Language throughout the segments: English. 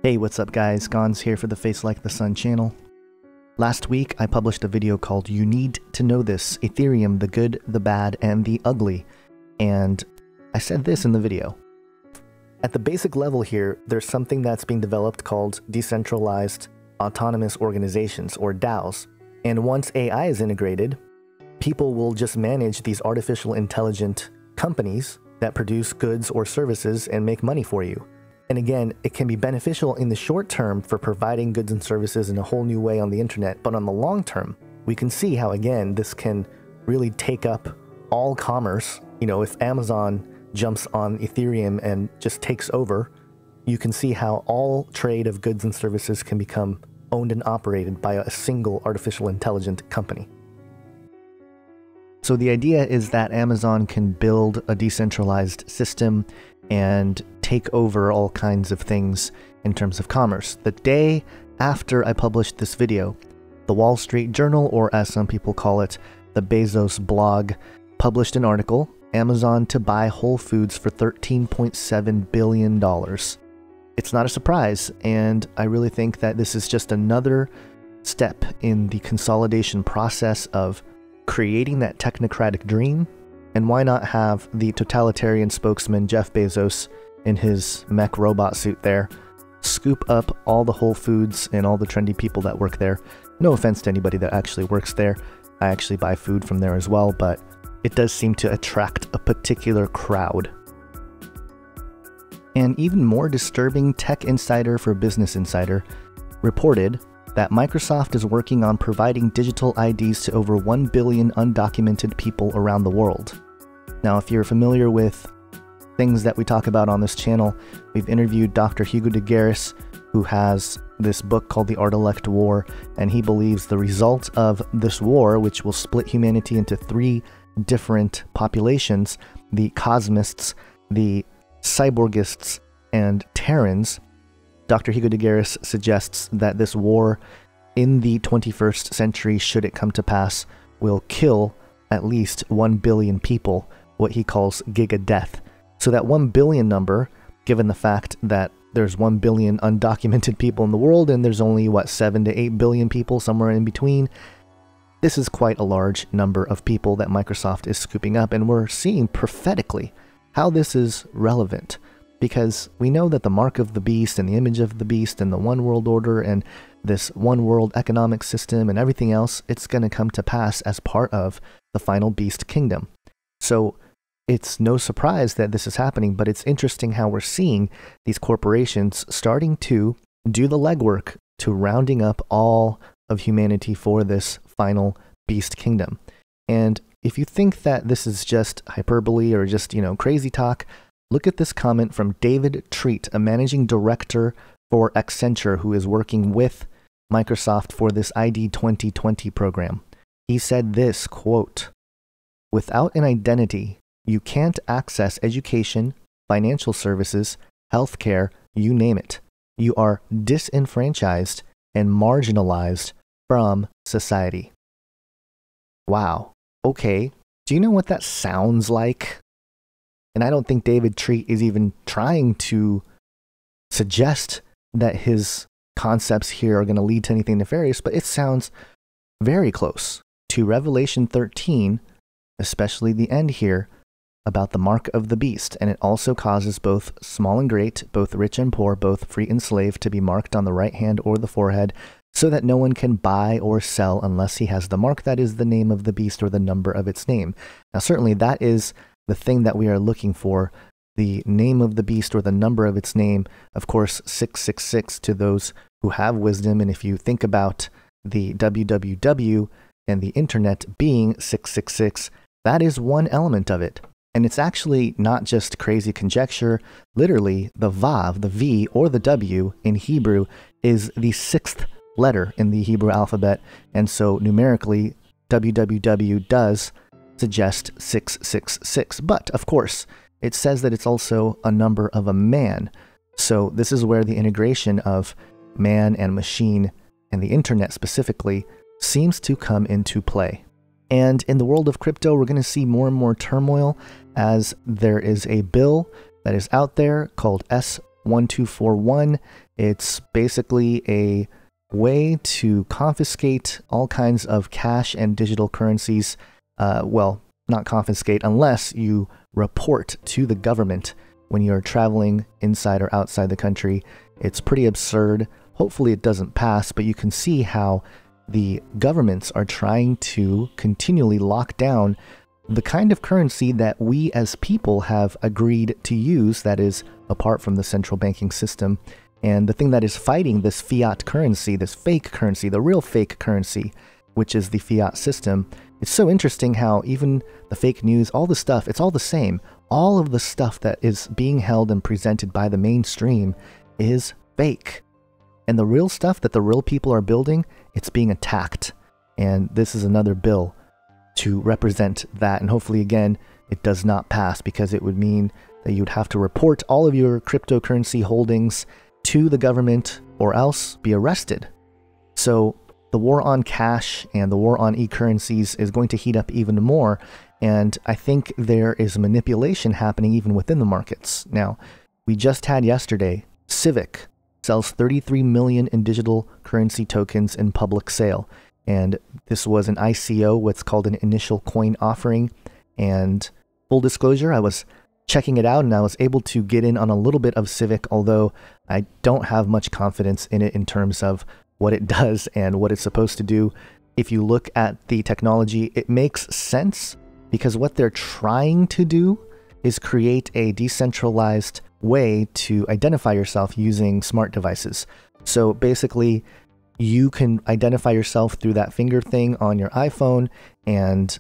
Hey, what's up guys? Gons here for the Face Like the Sun channel. Last week I published a video called You Need to Know This, Ethereum, the Good, the Bad, and the Ugly. And I said this in the video. At the basic level here, there's something that's being developed called Decentralized Autonomous Organizations, or DAOs. And once AI is integrated, people will just manage these artificial intelligent companies that produce goods or services and make money for you. And again, it can be beneficial in the short term for providing goods and services in a whole new way on the internet, but on the long term, we can see how, again, this can really take up all commerce. You know, if Amazon jumps on Ethereum and just takes over, you can see how all trade of goods and services can become owned and operated by a single artificial intelligent company. So the idea is that Amazon can build a decentralized system and take over all kinds of things in terms of commerce. The day after I published this video, the Wall Street Journal, or as some people call it, the Bezos blog, published an article, Amazon to buy Whole Foods for $13.7 billion. It's not a surprise, and I really think that this is just another step in the consolidation process of creating that technocratic dream. And why not have the totalitarian spokesman Jeff Bezos in his mech robot suit there scoop up all the Whole Foods and all the trendy people that work there. No offense to anybody that actually works there. I actually buy food from there as well, but it does seem to attract a particular crowd. And even more disturbing, Tech Insider for Business Insider reported that Microsoft is working on providing digital IDs to over 1 billion undocumented people around the world. Now, if you're familiar with things that we talk about on this channel, we've interviewed Dr. Hugo de Garis, who has this book called The Art-Elect War, and he believes the result of this war, which will split humanity into 3 different populations, the Cosmists, the Cyborgists, and Terrans. Dr. Hugo de Garis suggests that this war in the 21st century, should it come to pass, will kill at least 1 billion people, what he calls giga death. So that 1 billion number, given the fact that there's 1 billion undocumented people in the world and there's only, what, 7 to 8 billion people somewhere in between, this is quite a large number of people that Microsoft is scooping up, and we're seeing prophetically how this is relevant. Because we know that the mark of the beast and the image of the beast and the one world order and this one world economic system and everything else, it's going to come to pass as part of the final beast kingdom. So it's no surprise that this is happening, but it's interesting how we're seeing these corporations starting to do the legwork to rounding up all of humanity for this final beast kingdom. And if you think that this is just hyperbole or just, crazy talk, look at this comment from David Treat, a managing director for Accenture who is working with Microsoft for this ID 2020 program. He said this, quote, "Without an identity, you can't access education, financial services, healthcare, you name it. You are disenfranchised and marginalized from society." Wow. Okay. Do you know what that sounds like? And I don't think David Treat is even trying to suggest that his concepts here are going to lead to anything nefarious, but it sounds very close to Revelation 13, especially the end here, about the mark of the beast. And it also causes both small and great, both rich and poor, both free and slave, to be marked on the right hand or the forehead, so that no one can buy or sell unless he has the mark that is the name of the beast or the number of its name. Now, certainly that is the thing that we are looking for, the name of the beast or the number of its name. Of course, 666 to those who have wisdom. And if you think about the www and the internet being 666, that is one element of it. And it's actually not just crazy conjecture. Literally, the Vav, the V, or the W in Hebrew is the 6th letter in the Hebrew alphabet. And so numerically, www does suggest 666. But of course, it says that it's also a number of a man. So this is where the integration of man and machine and the internet specifically seems to come into play. And in the world of crypto, we're going to see more and more turmoil as there is a bill that is out there called 1241. It's basically a way to confiscate all kinds of cash and digital currencies. Well, not confiscate unless you report to the government when you're traveling inside or outside the country. It's pretty absurd. Hopefully it doesn't pass, but you can see how the governments are trying to continually lock down the kind of currency that we as people have agreed to use, that is apart from the central banking system. And the thing that is fighting this fiat currency, this fake currency, the real fake currency, which is the fiat system, it's so interesting how even the fake news, all the stuff, it's all the same. All of the stuff that is being held and presented by the mainstream is fake. And the real stuff that the real people are building, it's being attacked. And this is another bill to represent that. And hopefully, again, it does not pass, because it would mean that you'd have to report all of your cryptocurrency holdings to the government or else be arrested. So the war on cash and the war on e-currencies is going to heat up even more. And I think there is manipulation happening even within the markets. Now, we just had yesterday, Civic sells 33 million in digital currency tokens in public sale. And this was an ICO, what's called an initial coin offering. And full disclosure, I was checking it out and I was able to get in on a little bit of Civic, although I don't have much confidence in it in terms of what it does and what it's supposed to do. If you look at the technology, it makes sense, because what they're trying to do is create a decentralized way to identify yourself using smart devices. So basically, you can identify yourself through that finger thing on your iPhone, and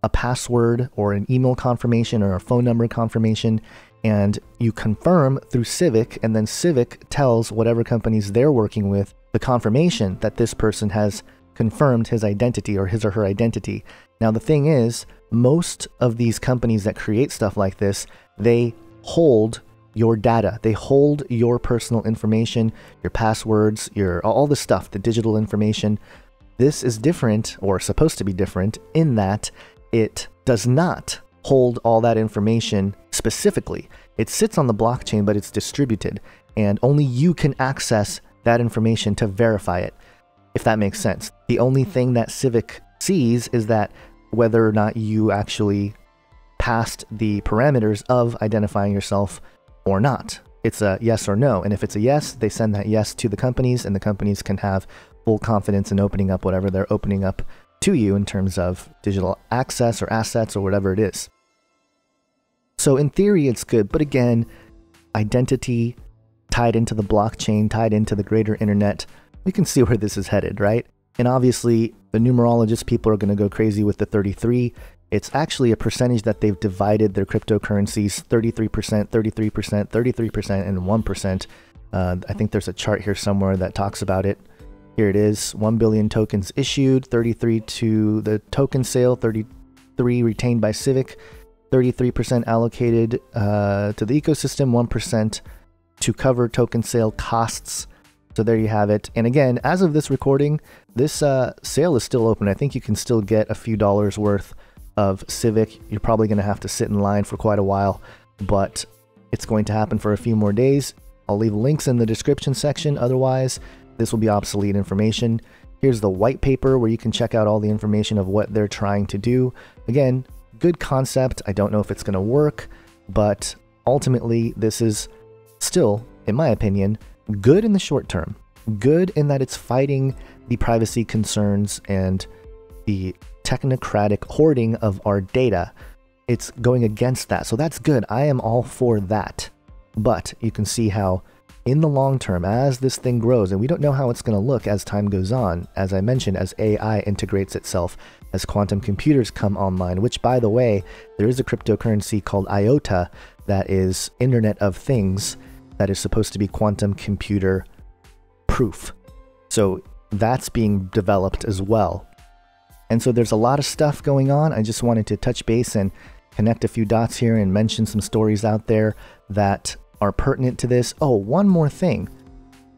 a password or an email confirmation or a phone number confirmation, and you confirm through Civic, and then Civic tells whatever companies they're working with the confirmation that this person has confirmed his identity or his or her identity. Now the thing is, most of these companies that create stuff like this, they hold your data. They hold your personal information, your passwords, your all the stuff, the digital information. This is different, or supposed to be different, in that it does not hold all that information specifically. It sits on the blockchain, but it's distributed, and only you can access that information to verify it, if that makes sense. The only thing that Civic sees is that whether or not you actually passed the parameters of identifying yourself or not. It's a yes or no. And if it's a yes, they send that yes to the companies, and the companies can have full confidence in opening up whatever they're opening up to you in terms of digital access or assets or whatever it is. So in theory, it's good. But again, identity tied into the blockchain, tied into the greater internet, we can see where this is headed, right? And obviously, the numerologist people are going to go crazy with the 33. It's actually a percentage that they've divided their cryptocurrencies, 33%, 33%, 33%, and 1%. I think there's a chart here somewhere that talks about it. Here it is, 1 billion tokens issued, 33 to the token sale, 33 retained by Civic, 33% allocated to the ecosystem, 1% to cover token sale costs. So there you have it. And again, as of this recording, this sale is still open. I think you can still get a few dollars worth of Civic. You're probably going to have to sit in line for quite a while, but it's going to happen for a few more days. I'll leave links in the description section. Otherwise, this will be obsolete information. Here's the white paper where you can check out all the information of what they're trying to do. Again, good concept. I don't know if it's going to work, but ultimately this is still, in my opinion, good in the short term. Good in that it's fighting the privacy concerns and the technocratic hoarding of our data. It's going against that. So that's good. I am all for that. But you can see how in the long term, as this thing grows, and we don't know how it's going to look as time goes on, as I mentioned, as AI integrates itself, as quantum computers come online, which, by the way, there is a cryptocurrency called IOTA that is Internet of Things that is supposed to be quantum computer proof. So that's being developed as well. And so there's a lot of stuff going on. I just wanted to touch base and connect a few dots here and mention some stories out there that are pertinent to this. Oh, one more thing.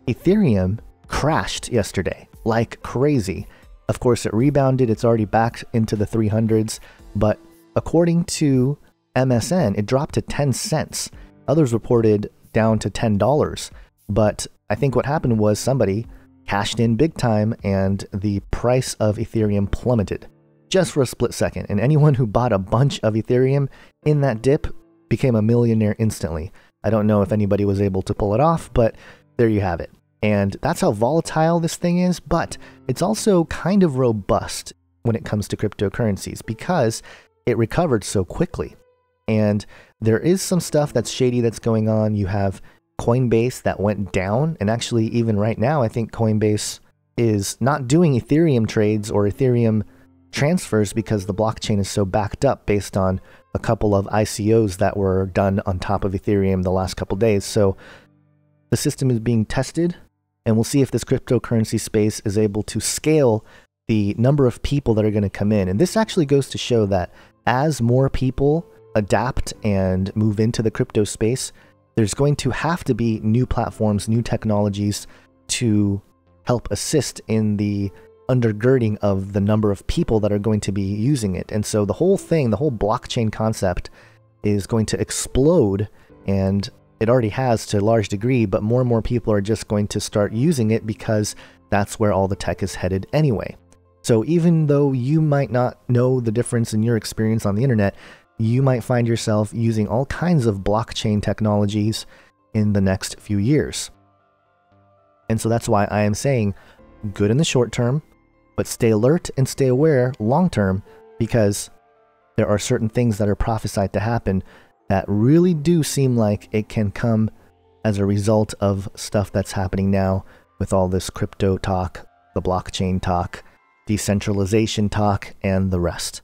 Ethereum crashed yesterday like crazy. Of course, it rebounded. It's already back into the 300s. But according to MSN, it dropped to 10 cents. Others reported down to $10. But I think what happened was somebody cashed in big time and the price of Ethereum plummeted just for a split second. And anyone who bought a bunch of Ethereum in that dip became a millionaire instantly. I don't know if anybody was able to pull it off, but there you have it. And that's how volatile this thing is, but it's also kind of robust when it comes to cryptocurrencies because it recovered so quickly. And there is some stuff that's shady that's going on. You have Coinbase that went down, and actually even right now, I think Coinbase is not doing Ethereum trades or Ethereum transfers because the blockchain is so backed up based on a couple of ICOs that were done on top of Ethereum the last couple days. So the system is being tested, and we'll see if this cryptocurrency space is able to scale the number of people that are going to come in. And this actually goes to show that as more people adapt and move into the crypto space, there's going to have to be new platforms, new technologies to help assist in the undergirding of the number of people that are going to be using it. And so the whole thing, the whole blockchain concept is going to explode, and it already has to a large degree, but more and more people are just going to start using it because that's where all the tech is headed anyway. So even though you might not know the difference in your experience on the internet, you might find yourself using all kinds of blockchain technologies in the next few years. And so that's why I am saying good in the short term, but stay alert and stay aware long term, because there are certain things that are prophesied to happen that really do seem like it can come as a result of stuff that's happening now with all this crypto talk, the blockchain talk, decentralization talk, and the rest.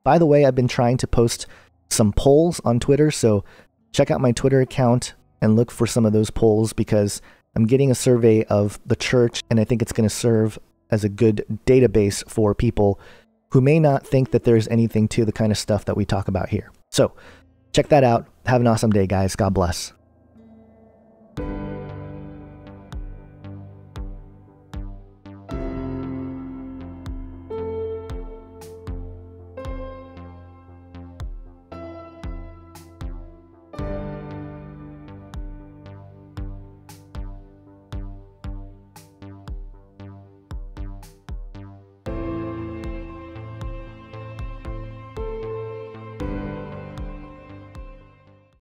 By the way, I've been trying to post some polls on Twitter, so check out my Twitter account and look for some of those polls, because I'm getting a survey of the church, and I think it's going to serve as a good database for people who may not think that there's anything to the kind of stuff that we talk about here. So check that out. Have an awesome day, guys. God bless.